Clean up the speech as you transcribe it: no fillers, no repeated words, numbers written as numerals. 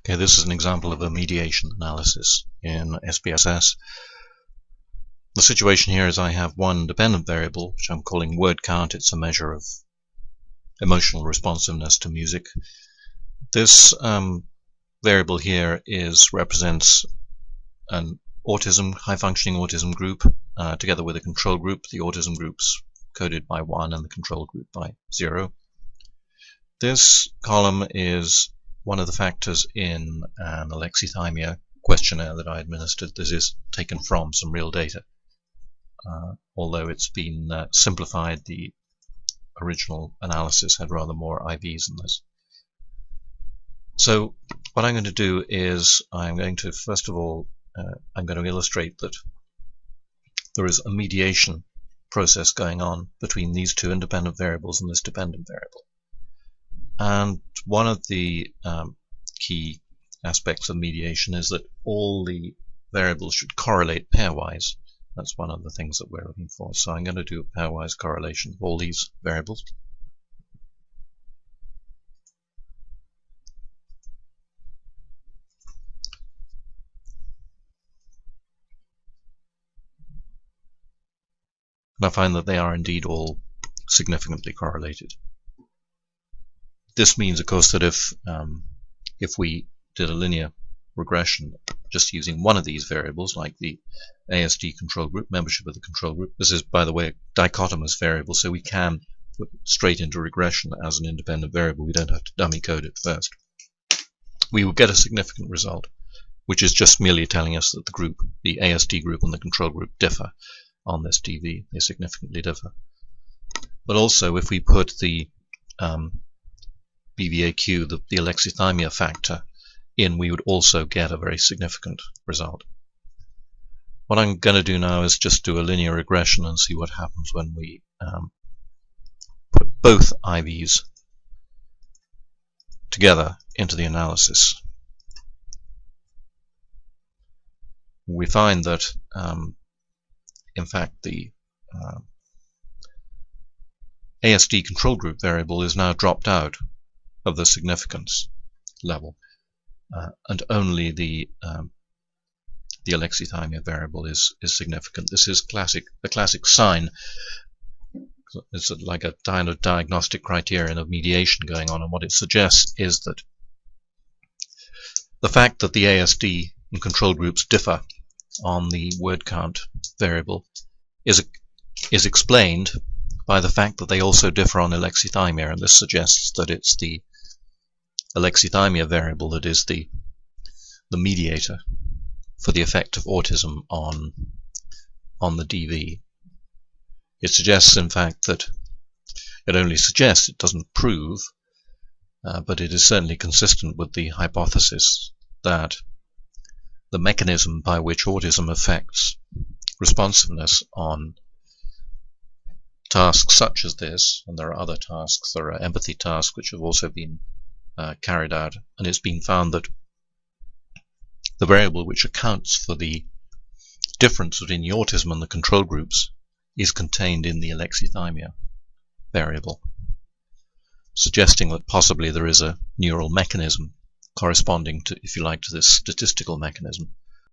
Okay, this is an example of a mediation analysis in SPSS. The situation here is I have one dependent variable, which I'm calling word count. It's a measure of emotional responsiveness to music. This variable here represents an high-functioning autism group together with a control group. The autism group's coded by 1 and the control group by 0. This column is one of the factors in an alexithymia questionnaire that I administered. This is taken from some real data, although it's been simplified. The original analysis had rather more IVs than this. So what I'm going to do is I'm going to, first of all, I'm going to illustrate that there is a mediation process going on between these two independent variables and this dependent variable. And one of the key aspects of mediation is that all the variables should correlate pairwise. That's one of the things that we're looking for. So I'm going to do a pairwise correlation of all these variables. And I find that they are indeed all significantly correlated. This means, of course, that if we did a linear regression just using one of these variables, like the ASD control group, membership of the control group, this is, by the way, a dichotomous variable, so we can put it straight into regression as an independent variable. We don't have to dummy code it first. We will get a significant result, which is just merely telling us that the ASD group and the control group differ on this DV. They significantly differ. But also, if we put the BVAQ, the alexithymia factor, in, we would also get a very significant result. What I'm going to do now is just do a linear regression and see what happens when we put both IVs together into the analysis. We find that, in fact, the ASD control group variable is now dropped out of the significance level, and only the alexithymia variable is significant. This is the classic sign. It's like a kind of diagnostic criterion of mediation going on, and what it suggests is that the fact that the ASD and control groups differ on the word count variable is explained by the fact that they also differ on alexithymia, and this suggests that it's the alexithymia variable that is the mediator for the effect of autism on the DV. It suggests, in fact, that it only suggests, it doesn't prove, but it is certainly consistent with the hypothesis that the mechanism by which autism affects responsiveness on tasks such as this, and there are other tasks, there are empathy tasks which have also been carried out, and it's been found that the variable which accounts for the difference between the autism and the control groups is contained in the alexithymia variable, suggesting that possibly there is a neural mechanism corresponding to, if you like, to this statistical mechanism